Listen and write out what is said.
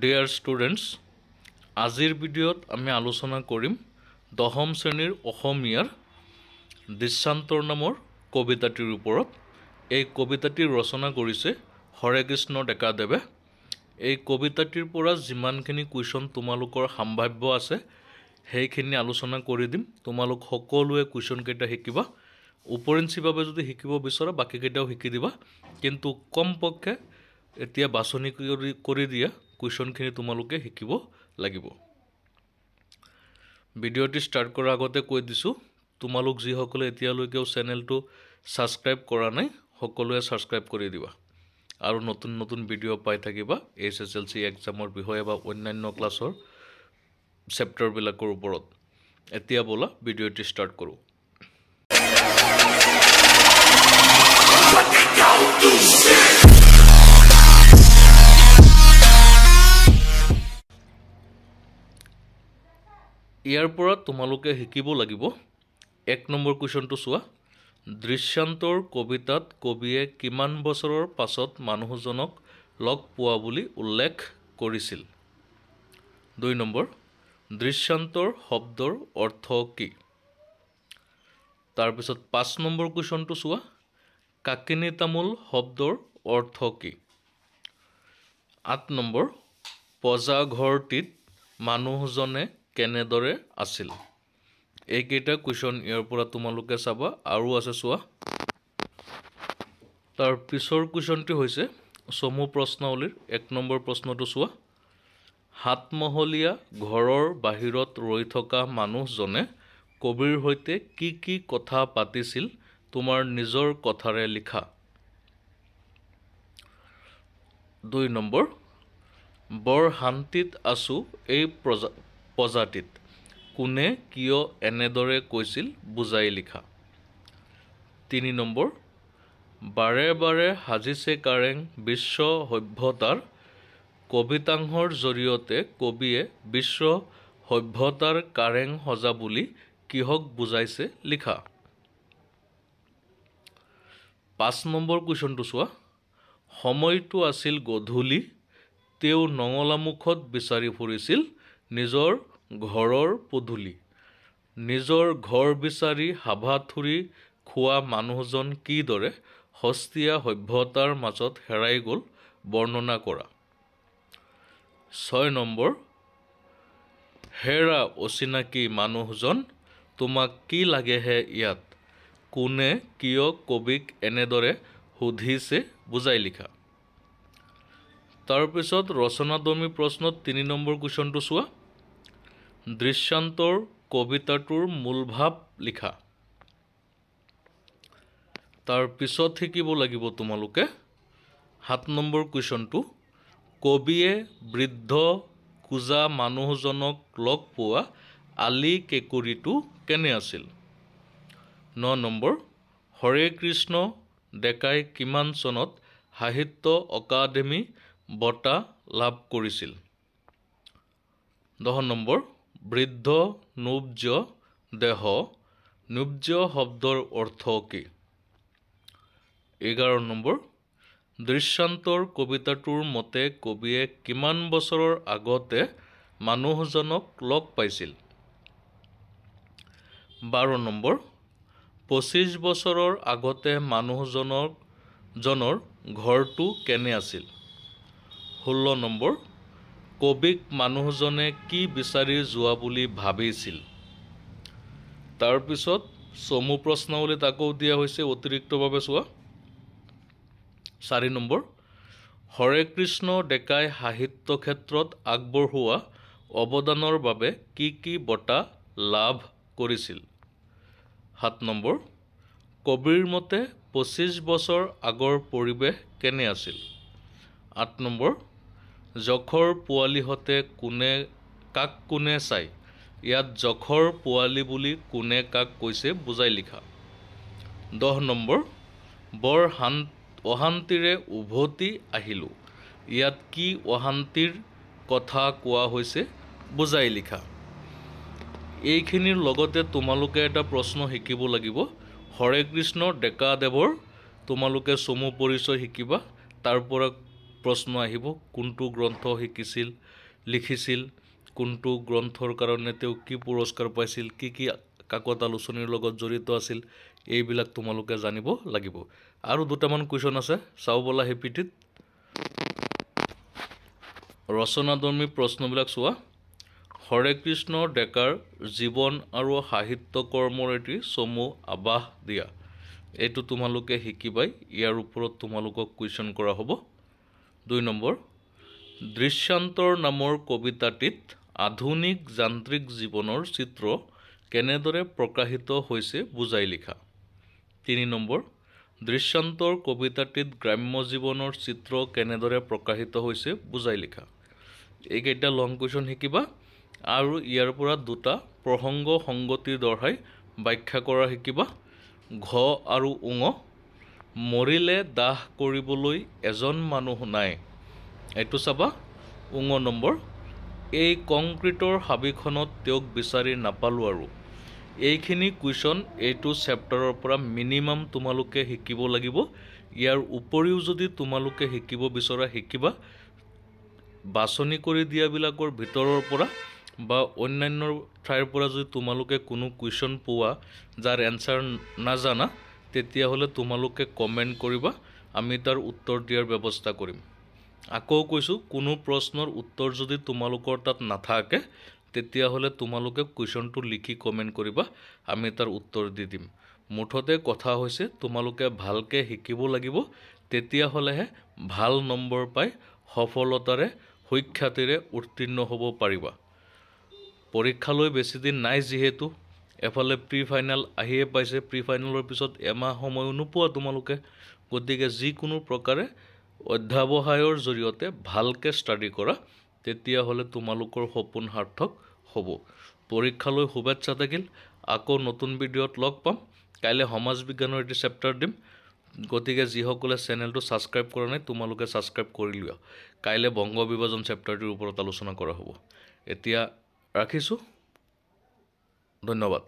Dear students, আজিৰ ভিডিঅ'ত আমি আলোচনা কৰিম 10ম শ্ৰেণীৰ অসমীয়াৰ দৃষ্টান্তৰ নামৰ কবিতাটিৰ ওপৰত। এই কবিতাটি ৰচনা কৰিছে হৰেকৃষ্ণ ডেকাদেৱে। এই কবিতাটিৰ পৰা যিমানখিনি কুৱেশ্যন তোমালোকৰ সম্ভাৱ্য আছে সেইখিনি আলোচনা কৰি দিম। তোমালোক সকলোৱে কুৱেশ্যনকেইটা শিকিবা। উপৰিঞ্চিভাৱে যদি শিকিব বিচৰা বাকীকেইটাও শিকি দিবা, কিন্তু কমপক্ষে এতিয়া বাছনি কৰি দিয়া কুৱেশ্যনখিনি তোমালোকে শিকিব লাগিব। ভিডিঅ'টি ষ্টাৰ্ট কৰাৰ আগতে কৈ দিছোঁ, তোমালোক যিসকলে এতিয়ালৈকেও চেনেলটো ছাবস্ক্ৰাইব কৰা নাই সকলোৱে ছাবস্ক্ৰাইব কৰি দিবা আৰু নতুন নতুন ভিডিঅ' পাই থাকিবা SSLC এক্সামৰ বিষয়ে বা অন্যান্য ক্লাছৰ চেপ্টাৰবিলাকৰ ওপৰত। এতিয়া ব'লা ভিডিঅ'টি ষ্টাৰ্ট কৰোঁ। ইয়াৰ পৰা তোমালোকে শিকিব লাগিব। 1 নম্বৰ কুৱেশ্যনটো চোৱা। দৃষ্টান্তৰ কবিতাত কবিয়ে কিমান বছৰৰ পাছত মানুহজনক লগ পোৱা বুলি উল্লেখ কৰিছিল? 2 নম্বৰ, দৃষ্টান্তৰ শব্দৰ অৰ্থ কি? তাৰপিছত 5 নম্বৰ কুৱেশ্যনটো চোৱা। কাকিনী তামোল শব্দৰ অৰ্থ কি? 8 নম্বৰ, পজাঘৰটিত মানুহজনে কেনেদৰে আছিল? এইকেইটা কুৱেশ্যন ইয়াৰ পৰা তোমালোকে চাবা। আৰু আছে চোৱা। তাৰ পিছৰ কুৱেশ্যনটি হৈছে চমু প্ৰশ্নাৱলীৰ 1 নম্বৰ প্ৰশ্নটো চোৱা। সাতমহলীয়া ঘৰৰ বাহিৰত ৰৈ থকা মানুহজনে কবিৰ সৈতে কি কি কথা পাতিছিল তোমাৰ নিজৰ কথাৰে লিখা। 2 নম্বৰ, বৰ শান্তিত আছোঁ এই প্ৰজাতিত কোনে কিয় এনেদৰে কৈছিল বুজাই লিখা। 3 নম্বৰ, বাৰে বাৰে সাজিছে কাৰেং বিশ্ব সভ্যতাৰ কবিতাংশৰ জৰিয়তে কবিয়ে বিশ্ব সভ্যতাৰ কাৰেং সজা বুলি কিহক বুজাইছে লিখা। 5 নম্বৰ কুৱেশ্যনটো চোৱা। সময়টো আছিল গধূলি, তেওঁ নঙলামুখত বিচাৰি ফুৰিছিল নিজৰ ঘৰৰ পদূলি। নিজৰ ঘৰ বিচাৰি হাবাথুৰি খোৱা মানুহজন কিদৰে সস্তীয়া সভ্যতাৰ মাজত হেৰাই গ'ল বৰ্ণনা কৰা। 6 নম্বৰ, হেৰা অচিনাকি মানুহজন তোমাক কি লাগেহে ইয়াত কোনে কিয় কবিক এনেদৰে সুধিছে বুজাই লিখা। তাৰপিছত ৰচনাদৰ্মী প্ৰশ্নত 3 নম্বৰ কুৱেশ্যনটো চোৱা। দৃষ্টান্তৰ কবিতাটোৰ মূল ভাৱ লিখা। তাৰ পিছত শিকিব লাগিব তোমালোকে 7 নম্বৰ কুৱেশ্যনটো। কবিয়ে বৃদ্ধ কোজা মানুহজনক লগ পোৱা আলি কেঁকুৰিটো কেনে আছিল। 9 নম্বৰ, হৰেকৃষ্ণ ডেকাই কিমান চনত সাহিত্য অকাডেমী বঁটা লাভ কৰিছিল। 10 নম্বৰ, বৃদ্ধ নুব্জ দেহ নুব্জ শব্দৰ অৰ্থ কি? 11 নম্বৰ, দৃষ্টান্তৰ কবিতাটোৰ মতে কবিয়ে কিমান বছৰৰ আগতে মানুহজনক লগ পাইছিল। 12 নম্বৰ, 25 বছৰৰ আগতে মানুহজনৰ ঘৰটো কেনে আছিল। 16 নম্বৰ, কবিক মানুহজনে কি বিচাৰি যোৱা বুলি ভাবিছিল। তাৰপিছত চমু প্ৰশ্নাৱলীত আকৌ দিয়া হৈছে অতিৰিক্তভাৱে চোৱা। 4 নম্বৰ, হৰেকৃষ্ণ ডেকাই সাহিত্য ক্ষেত্ৰত আগবঢ়োৱা অৱদানৰ বাবে কি কি বঁটা লাভ কৰিছিল। 7 নম্বৰ, কবিৰ মতে 25 বছৰ আগৰ পৰিৱেশ কেনে আছিল। 8 নম্বৰ, যখৰ পোৱালিহঁতে কাক কোনে চাই ইয়াত যখৰ পোৱালি বুলি কোনে কাক কৈছে বুজাই লিখা। 10 নম্বৰ, বৰ অশান্তিৰে উভতি আহিলোঁ ইয়াত কি অশান্তিৰ কথা কোৱা হৈছে বুজাই লিখা। এইখিনিৰ লগতে তোমালোকে এটা প্ৰশ্ন শিকিব লাগিব। হৰেকৃষ্ণ ডেকাদেৱৰ তোমালোকে চমু পৰিচয় শিকিবা। তাৰ পৰা প্ৰশ্ন আহিব কোনটো গ্ৰন্থ লিখিছিল কোনটো গ্ৰন্থৰ কাৰণে তেওঁ কি পুৰস্কাৰ পাইছিল কি কাকত আলোচনীৰ লগত জড়িত আছিল এইবিলাক তোমালোকে জানিব লাগিব আৰু দুটামান কুৱেশ্যন আছে চাও বলা হেপিটিত ৰচনাধৰ্মী প্ৰশ্নবিলাক চোৱা হৰে কৃষ্ণ ডেকাৰ জীৱন আৰু সাহিত্য কৰ্মৰ এটি চমু আভাস দিয়া এইটো তোমালোকে শিকিবাই ইয়াৰ ওপৰত তোমালোকক কুৱেশ্যন কৰা হ'ব 2 নম্বৰ দৃশ্যান্তৰ নামৰ কবিতাটিত আধুনিক যান্ত্ৰিক জীৱনৰ চিত্ৰ কেনেদৰে প্ৰকাশিত হৈছে বুজাই লিখা 3 নম্বৰ দৃশ্যান্তৰ কবিতাটিত গ্ৰাম্য জীৱনৰ চিত্ৰ কেনেদৰে প্ৰকাশিত হৈছে বুজাই লিখা এইকেইটা লং কুৱেশ্যন শিকিবা আৰু ইয়াৰ পৰা দুটা প্ৰসংগ সংগতি দৰ্শাই ব্যাখ্যা কৰা শিকিবা ঘ আৰু উঙ মৰিলে দাহ কৰিবলৈ এজন মানুহ নাই এইটো চাবা উঙ নম্বৰ এই কংক্ৰিটৰ হাবিখনত তেওঁক বিচাৰি নাপালো আৰু এইখিনি কুৱেশ্যন এইটো চেপ্টাৰৰ পৰা মিনিমাম তোমালোকে শিকিব লাগিব ইয়াৰ উপৰিও যদি তোমালোকে শিকিব বিচৰা শিকিবা বাছনি কৰি দিয়াবিলাকৰ ভিতৰৰ পৰা বা অন্যান্য ঠাইৰ পৰা যদি তোমালোকে কোনো কুৱেশ্যন পোৱা যাৰ এনসাৰ নাজানা তেতিয়াহ'লে তোমালোকে কমেন্ট কৰিবা আমি তাৰ উত্তৰ দিয়াৰ ব্যৱস্থা কৰিম আকৌ কৈছো কোনো প্ৰশ্নৰ উত্তৰ যদি তোমালোকৰ তাত নাথাকে তেতিয়াহ'লে তোমালোকে কুৱেশ্যনটো লিখি কমেন্ট কৰিবা আমি তাৰ উত্তৰ দি দিম মুঠতে কথা হৈছে তোমালোকে ভালকে শিকিব লাগিব তেতিয়াহ'লেহে ভাল নম্বৰ পাই সফলতাৰে সুখ্যাতিৰে উত্তীৰ্ণ হ'ব পাৰিবা পৰীক্ষালৈ বেছি দিন নাই যেহেতু এফালে প্ৰি ফাইনাল আহিয়ে পাইছে প্ৰি ফাইনালৰ পিছত এমাহ সময় নোপোৱা তোমালোকে গতিকে যিকোনো প্ৰকাৰে অধ্যাৱসায়ৰ জৰিয়তে ভালকে ষ্টাডি কৰা তেতিয়াহ'লে তোমালোকৰ সপোন সাৰ্থক হ'ব পৰীক্ষালৈ শুভেচ্ছা থাকিল আকৌ নতুন ভিডিঅ'ত লগ পাম কাইলে সমাজ বিজ্ঞানৰ এটি চেপ্টাৰ দিম গতিকে যিসকলে চেনেলটো সাবস্ক্ৰাইব কৰা নাই তোমালোকে সাবস্ক্ৰাইব কৰি লিয়া কাইলে বংগ বিভাজন চেপ্টাৰটোৰ ওপৰত আলোচনা কৰা হ'ব এতিয়া ৰাখিছো ধন্যবাদ